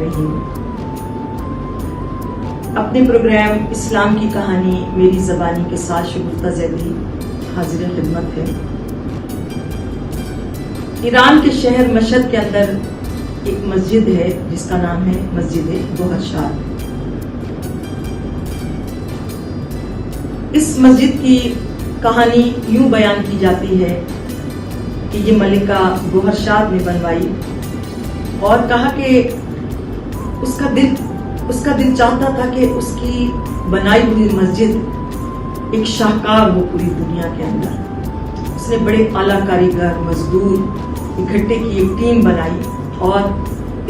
الرحیم۔ اپنے پروگرام اسلام کی کہانی میری زبانی کے ساتھ شگفتہ زیدی حاضر خدمت ہے۔ ایران کے شہر مشہد کے اندر ایک مسجد ہے جس کا نام ہے مسجد گوہر شاد۔ اس مسجد کی کہانی یوں بیان کی جاتی ہے کہ یہ ملکہ گوہر شاد نے بنوائی اور کہا کہ اس کا دل چاہتا تھا کہ اس کی بنائی ہوئی مسجد ایک شاہکار ہو پوری دنیا کے اندر۔ اس نے بڑے اعلیٰ کاریگر مزدور اکٹھے کی ایک ٹیم بنائی اور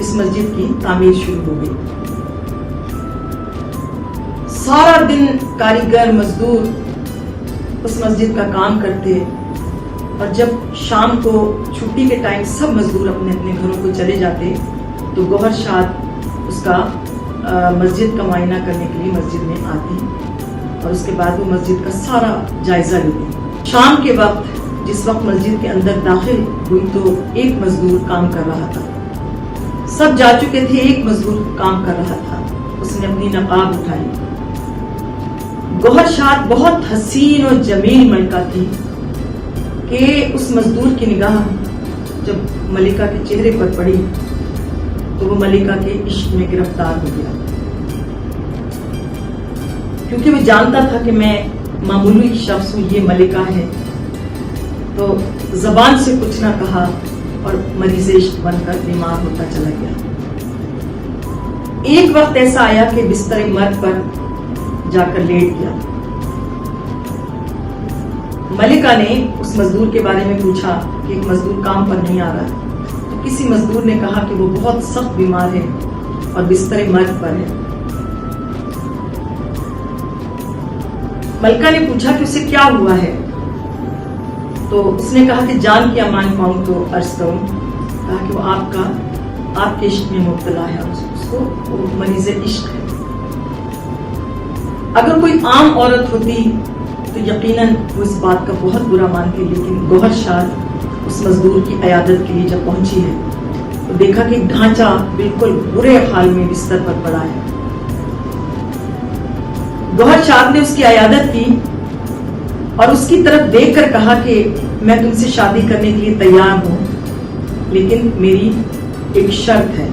اس مسجد کی تعمیر شروع ہو گئی۔ سارا دن کاریگر مزدور اس مسجد کا کام کرتے اور جب شام کو چھٹی کے ٹائم سب مزدور اپنے اپنے گھروں کو چلے جاتے تو گوہر شاد اس کا مسجد کا معائنہ کرنے کے لیے مسجد میں آتی اور اس کے بعد وہ مسجد کا سارا جائزہ لیتی۔ شام کے وقت جس وقت مسجد کے اندر داخل ہوئی تو ایک مزدور کام کر رہا تھا، سب جا چکے تھے، ایک مزدور کام کر رہا تھا۔ اس نے اپنی نقاب اٹھائی۔ گوہر شاد بہت حسین اور جمیل ملکہ تھی کہ اس مزدور کی نگاہ جب ملکہ کے چہرے پر پڑی تو وہ ملکہ کے عشق میں گرفتار ہو گیا، کیونکہ وہ جانتا تھا کہ میں معمولی شخص ہوں، یہ ملکہ ہے، تو زبان سے کچھ نہ کہا اور مریض عشق بن کر بیمار ہوتا چلا گیا۔ ایک وقت ایسا آیا کہ بستر مرگ پر جا کر لیٹ گیا۔ ملکہ نے اس مزدور کے بارے میں پوچھا کہ ایک مزدور کام پر نہیں آ رہا، تو کسی مزدور نے کہا کہ وہ بہت سخت بیمار ہے اور بستر مرگ پر ہے۔ ملکہ نے پوچھا کہ اسے کیا ہوا ہے، تو اس نے کہا کہ جان کی امان پاؤں تو عرض کروں، کہا کہ وہ آپ کے عشق میں مبتلا ہے، اس کو وہ مریض عشق ہے۔ اگر کوئی عام عورت ہوتی تو یقیناً وہ اس بات کا بہت برا مانتی، لیکن گوہر شاد اس مزدور کی عیادت کے لیے جب پہنچی ہے تو دیکھا کہ ڈھانچہ بالکل برے حال میں بستر پر پڑا ہے۔ گوہر شاد نے اس کی عیادت کی اور اس کی طرف دیکھ کر کہا کہ میں تم سے شادی کرنے کے لیے تیار ہوں، لیکن میری ایک شرط ہے۔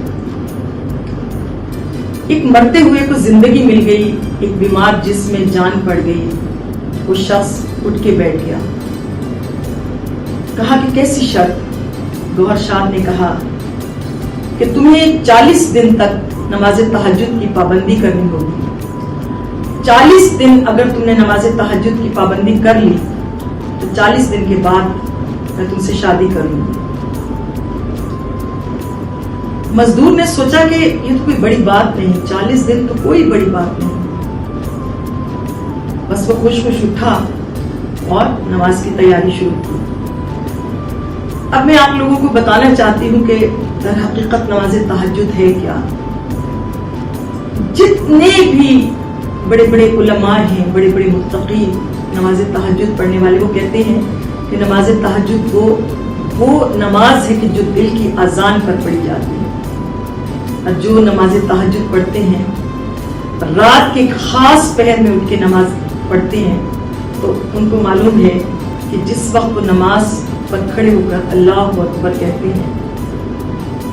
ایک مرتے ہوئے کو زندگی مل گئی، ایک بیمار جسم میں جان پڑ گئی۔ وہ شخص اٹھ کے بیٹھ گیا، کہا کہ کیسی شرط؟ گوہر شاد نے کہا کہ تمہیں 40 دن تک نماز تہجد کی پابندی کرنی ہوگی۔ 40 دن اگر تم نے نماز تہجد کی پابندی کر لی تو 40 دن کے بعد میں تم سے شادی کر لوں گی۔ مزدور نے سوچا کہ یہ تو کوئی بڑی بات نہیں، 40 دن تو کوئی بڑی بات نہیں، بس وہ خوش اٹھا اور نماز کی تیاری شروع کی۔ اب میں آپ لوگوں کو بتانا چاہتی ہوں کہ در حقیقت نماز تہجد ہے کیا۔ جتنے بھی بڑے بڑے علماء ہیں، بڑے بڑے متقی نماز تہجد پڑھنے والے، وہ کہتے ہیں کہ نماز تہجد وہ نماز ہے کہ جو دل کی اذان پر پڑھی جاتی ہے، اور جو نماز تہجد پڑھتے ہیں رات کے خاص پہر میں اٹھ کے نماز پڑھتے ہیں تو ان کو معلوم ہے کہ جس وقت وہ نماز پر کھڑے ہو کر اللہ اکبر کہتے ہیں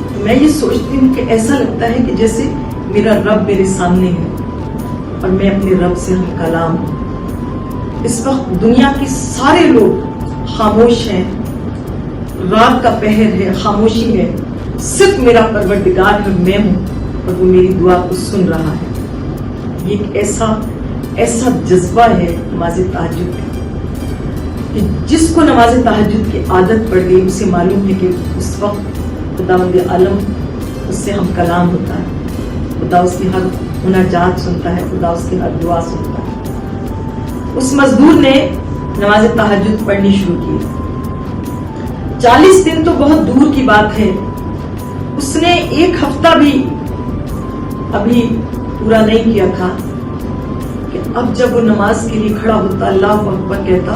تو میں یہ سوچتی ہوں کہ ایسا لگتا ہے کہ جیسے میرا رب میرے سامنے ہے اور میں اپنے رب سے ہم کلام ہوں۔ اس وقت دنیا کے سارے لوگ خاموش ہیں، رات کا پہر ہے، خاموشی ہے، صرف میرا پروردگار ہے، میں ہوں اور وہ میری دعا کو سن رہا ہے۔ یہ ایک ایسا جذبہ ہے نماز تہجد کا کہ جس کو نماز تہجد کی عادت پڑ گئی اسے معلوم ہے کہ اس وقت خداوند عالم اس سے ہم کلام ہوتا ہے، خدا اس کی ہر مناجات سنتا ہے، خدا اس کی ہر دعا سنتا ہے۔ اس مزدور نے نماز تہجد پڑھنی شروع کی۔ 40 دن تو بہت دور کی بات ہے، اس نے 1 ہفتہ بھی ابھی پورا نہیں کیا تھا کہ اب جب وہ نماز کے لیے کھڑا ہوتا، اللہ اکبر کہتا،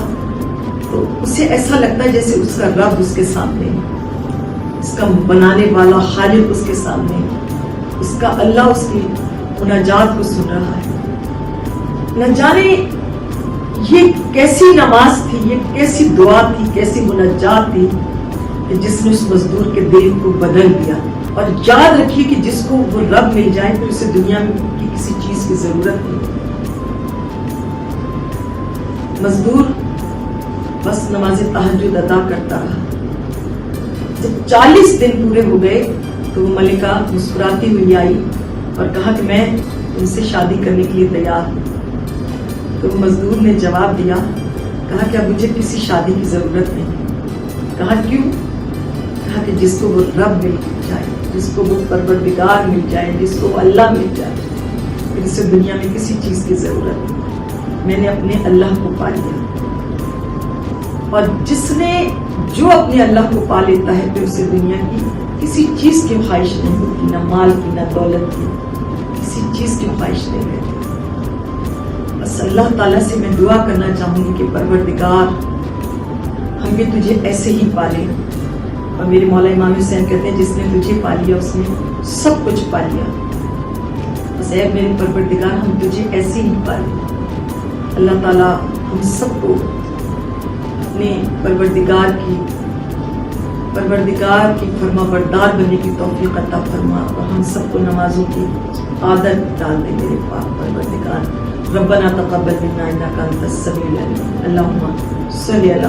تو اسے ایسا لگتا ہے جیسے اس کا رب اس کے سامنے ہے، اس کا بنانے والا خالق اس کے سامنے ہے، اس کا کا اللہ اس کی مناجات کو سن رہا ہے. نہ جانے یہ کیسی نماز تھی, یہ کیسی دعا تھی, کیسی مناجات تھی کہ جس نے اس مزدور کے دل کو بدل دیا. اور یاد رکھیے کہ جس کو وہ رب مل جائے پھر اسے دنیا کی کسی چیز کی ضرورت نہیں. مزدور بس نماز تہجد ادا کرتا رہا. جب 40 دن پورے ہو گئے تو وہ ملکہ مسکراتی ہوئی آئی اور کہا کہ میں ان سے شادی کرنے کے لیے تیار ہوں. تو مزدور نے جواب دیا, کہا کہ اب مجھے کسی شادی کی ضرورت نہیں. کہا کیوں؟ کہا کہ جس کو وہ رب مل جائے, جس کو وہ پروردگار مل جائے, جس کو وہ اللہ مل جائے, پھر اسے دنیا میں کسی چیز کی ضرورت نہیں. میں نے اپنے اللہ کو پا لیا. اور جس نے جو اپنے اللہ کو پا لیتا ہے پھر اسے دنیا کی کسی چیز کی خواہش نہیں ہوتی, نہ مال کی, نہ دولت کی, کسی چیز کی خواہش نہیں رہتی. بس اللہ تعالیٰ سے میں دعا کرنا چاہوں گی کہ پروردگار ہم بھی تجھے ایسے ہی پالے. اور میرے مولا امام حسین کہتے ہیں جس نے تجھے پا لیا اس نے سب کچھ پا لیا. بس اے میرے پروردگار ہم تجھے ایسے ہی پالے. اللہ تعالیٰ ہم سب کو اپنے پروردگار کی فرما بردار بننے کی توفیق عطا فرما, اور ہم سب کو نمازوں کی عادت ڈال دے میرے پاک پروردگار. ربنا تقبل منا انک انت السمیع العلیم. اللہم صلی علی